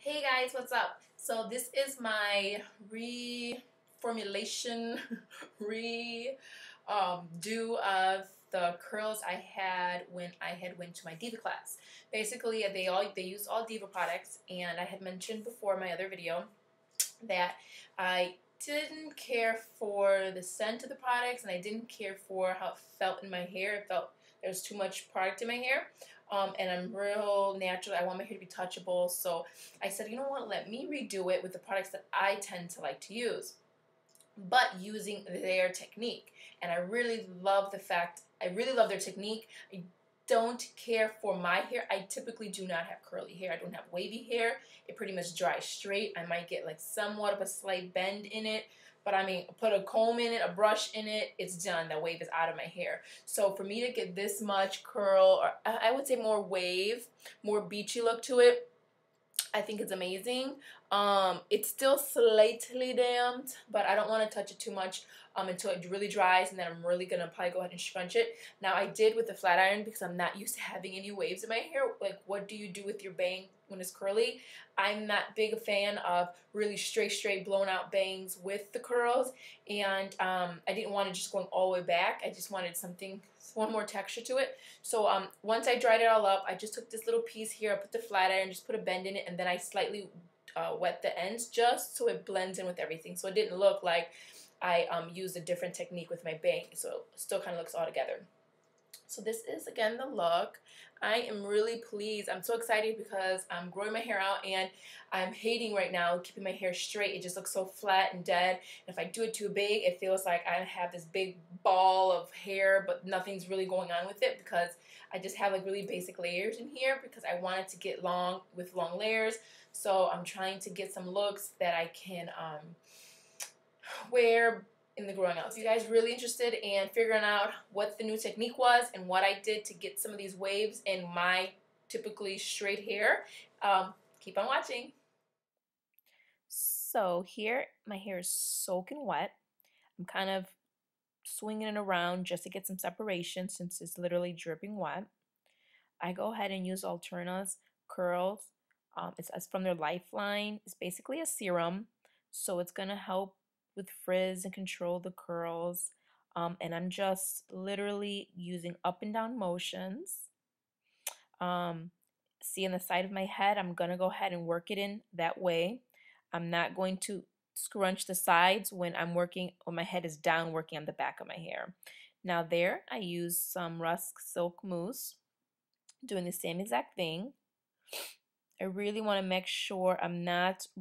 Hey guys, what's up? So this is my reformulation, do of the curls I had when I had went to my Deva class. Basically, they use all Deva products, and I had mentioned before in my other video that I didn't care for the scent of the products, and I didn't care for how it felt in my hair. It felt there was too much product in my hair. And I'm real natural. I want my hair to be touchable. So I said, you know what, let me redo it with the products that I tend to like to use, but using their technique. And I really love their technique. I don't care for my hair. I typically do not have curly hair. I don't have wavy hair. It pretty much dries straight. I might get like somewhat of a slight bend in it, but I mean, put a comb in it, a brush in it, it's done. That wave is out of my hair. So for me to get this much curl, or I would say more wave, more beachy look to it, I think it's amazing. It's still slightly damped, but I don't want to touch it too much until it really dries, and then I'm really going to probably go ahead and scrunch it. Now, I did with the flat iron because I'm not used to having any waves in my hair. Like, what do you do with your bang when it's curly? I'm not big a fan of really straight, blown out bangs with the curls, and I didn't want it just going all the way back. I just wanted one more texture to it. So once I dried it all up, I just took this little piece here, I put the flat iron, just put a bend in it, and then I slightly wet the ends just so it blends in with everything. So it didn't look like I used a different technique with my bang. So it still kind of looks all together. So this is, again, the look. I am really pleased. I'm so excited because I'm growing my hair out, and I'm hating right now keeping my hair straight. It just looks so flat and dead. And if I do it too big, it feels like I have this big ball of hair, but nothing's really going on with it because I just have like really basic layers in here because I want it to get long with long layers. So I'm trying to get some looks that I can wear in the growing out. If you guys really interested in figuring out what the new technique was and what I did to get some of these waves in my typically straight hair, keep on watching. So here my hair is soaking wet. I'm kind of swinging it around just to get some separation since it's literally dripping wet. I go ahead and use Alterna's curls. It's from their Lifeline. It's basically a serum, so it's gonna help with frizz and control the curls. And I'm just literally using up and down motions. See, on the side of my head, I'm gonna go ahead and work it in that way. I'm not going to scrunch the sides when my head is down working on the back of my hair. Now there, I use some Rusk Silk Mousse, doing the same exact thing. I really want to make sure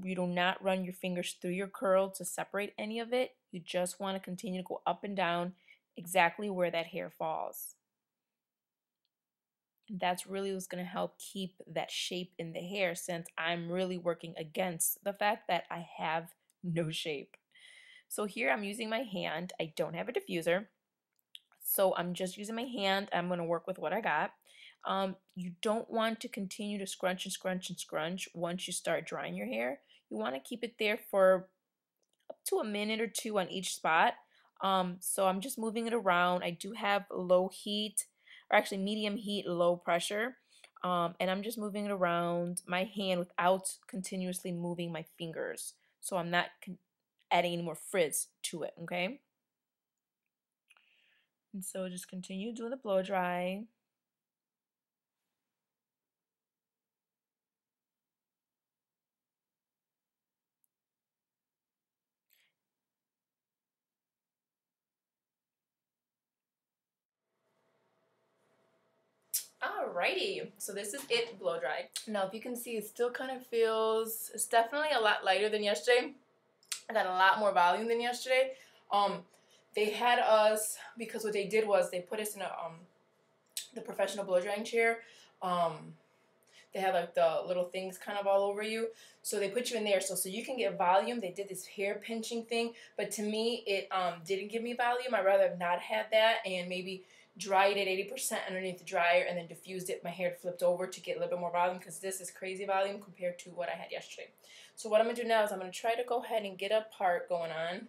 you do not run your fingers through your curl to separate any of it. You just want to continue to go up and down exactly where that hair falls. And that's really what's going to help keep that shape in the hair, since I'm really working against the fact that I have no shape. So here I'm using my hand. I don't have a diffuser, so I'm just using my hand. I'm going to work with what I got. You don't want to continue to scrunch and scrunch and scrunch once you start drying your hair. You want to keep it there for up to a minute or two on each spot. So I'm just moving it around. I do have low heat, or actually medium heat, low pressure. And I'm just moving it around my hand without continuously moving my fingers. So I'm not adding any more frizz to it, okay? And so just continue doing the blow dry. Alrighty, so this is it blow dried. Now if you can see, it still kind of feels, it's definitely a lot lighter than yesterday. I got a lot more volume than yesterday. They had us, because what they did was they put us in the professional blow drying chair. They have like the little things kind of all over you. So they put you in there so you can get volume. They did this hair pinching thing, but to me, it didn't give me volume. I'd rather have not had that and maybe dried it 80% underneath the dryer and then diffused it. My hair flipped over to get a little bit more volume, because this is crazy volume compared to what I had yesterday. So what I'm going to do now is I'm going to try to go ahead and get a part going on.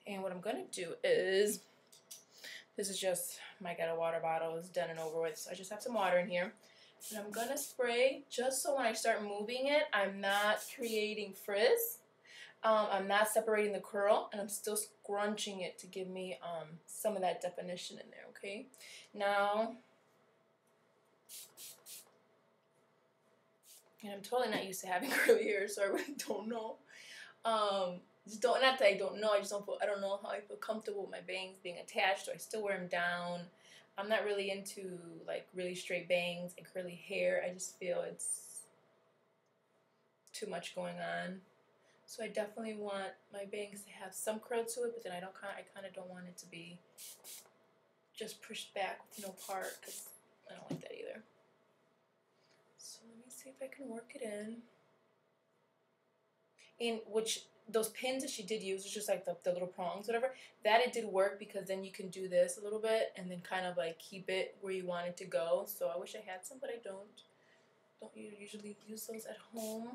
And what I'm going to do is, this is just my ghetto water bottle is done and over with. So I just have some water in here. And I'm gonna spray just so when I start moving it, I'm not creating frizz. I'm not separating the curl, and I'm still scrunching it to give me some of that definition in there, okay? Now, and I'm totally not used to having curly hair, so I really don't know. Just don't, not that I don't know, I just don't feel, I don't know how I feel comfortable with my bangs being attached, or I still wear them down. I'm not really into like really straight bangs and curly hair. I just feel it's too much going on. So I definitely want my bangs to have some curl to it, but then I kind of don't want it to be just pushed back with no part, because I don't like that either. So let me see if I can work it in. In which those pins that she did use, it's just like the little prongs, whatever, that it did work, because then you can do this a little bit and then kind of like keep it where you want it to go. So I wish I had some, but I don't usually use those at home.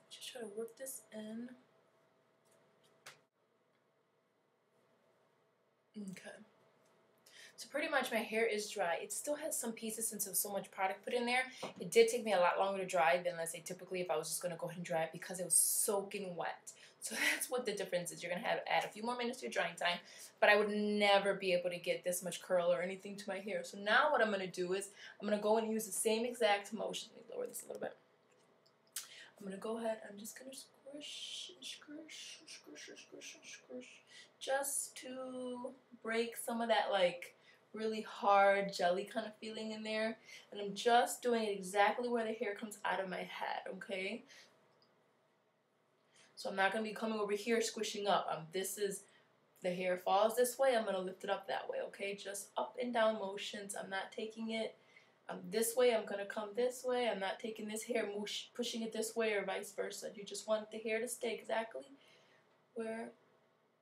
Just try to work this in. Okay. So pretty much my hair is dry. It still has some pieces since there's so much product put in there. It did take me a lot longer to dry than, let's say, typically if I was just going to go ahead and dry it, because it was soaking wet. So that's what the difference is. You're going to have to add a few more minutes to your drying time, but I would never be able to get this much curl or anything to my hair. So now what I'm going to do is I'm going to go and use the same exact motion. Let me lower this a little bit. I'm going to go ahead, I'm just going to squish, squish, squish, squish, squish, just to break some of that like really hard jelly kind of feeling in there. And I'm just doing it exactly where the hair comes out of my head, okay? So I'm not going to be coming over here squishing up. This is, the hair falls this way, I'm going to lift it up that way, okay? Just up and down motions. I'm not taking it this way, I'm going to come this way. I'm not taking this hair, pushing it this way or vice versa. You just want the hair to stay exactly where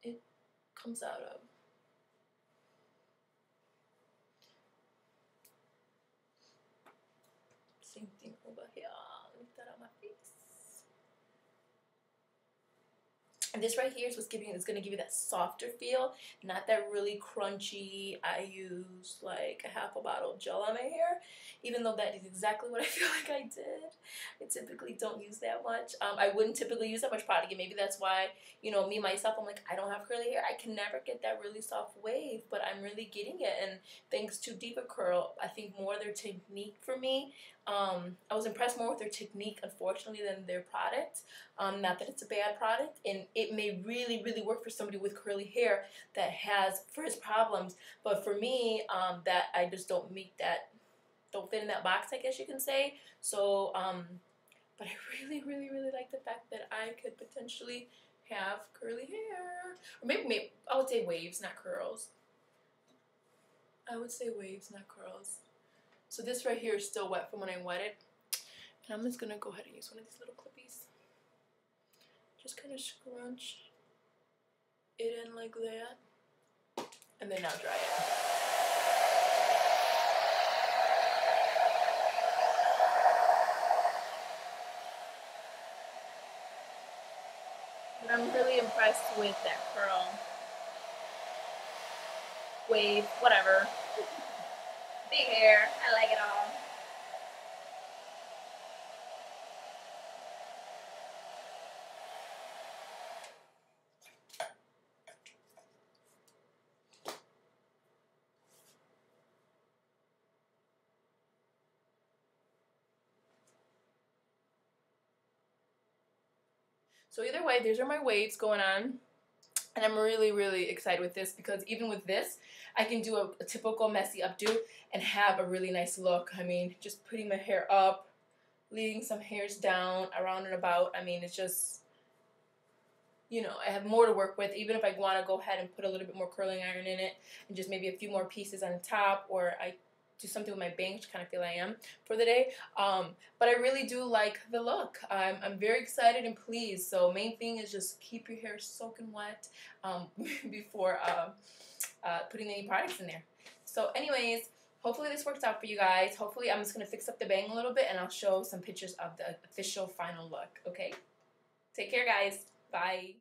it comes out of. Same thing over here. Lift that out my face. And this right here is what's giving, it's going to give you that softer feel, not that really crunchy. I use like a half a bottle of gel on my hair, even though that is exactly what I feel like I did. I typically don't use that much. I wouldn't typically use that much product, and maybe that's why, you know, me myself, I'm like, I don't have curly hair. I can never get that really soft wave, but I'm really getting it. And thanks to Deva Curl, I think more their technique for me. I was impressed more with their technique, unfortunately, than their product. Not that it's a bad product, and it may really, really work for somebody with curly hair that has frizz problems. But for me, that I just don't meet that, don't fit in that box, I guess you can say. So, but I really, really, really like the fact that I could potentially have curly hair, or maybe I would say waves, not curls. I would say waves, not curls. So this right here is still wet from when I wet it. And I'm just going to go ahead and use one of these little clippies. Just kind of scrunch it in like that. And then now dry it. But I'm really impressed with that curl. Wave, whatever. Big hair. I like it all. So either way, these are my waves going on. And I'm really, really excited with this, because even with this, I can do a typical messy updo and have a really nice look. I mean, just putting my hair up, leaving some hairs down, around and about. I mean, it's just, you know, I have more to work with. Even if I want to go ahead and put a little bit more curling iron in it and just maybe a few more pieces on top, or I do something with my bangs, which kind of feel I am for the day. But I really do like the look. I'm very excited and pleased. So main thing is just keep your hair soaking wet before putting any products in there. So anyways, hopefully this works out for you guys. Hopefully I'm just going to fix up the bang a little bit, and I'll show some pictures of the official final look. Okay? Take care, guys. Bye.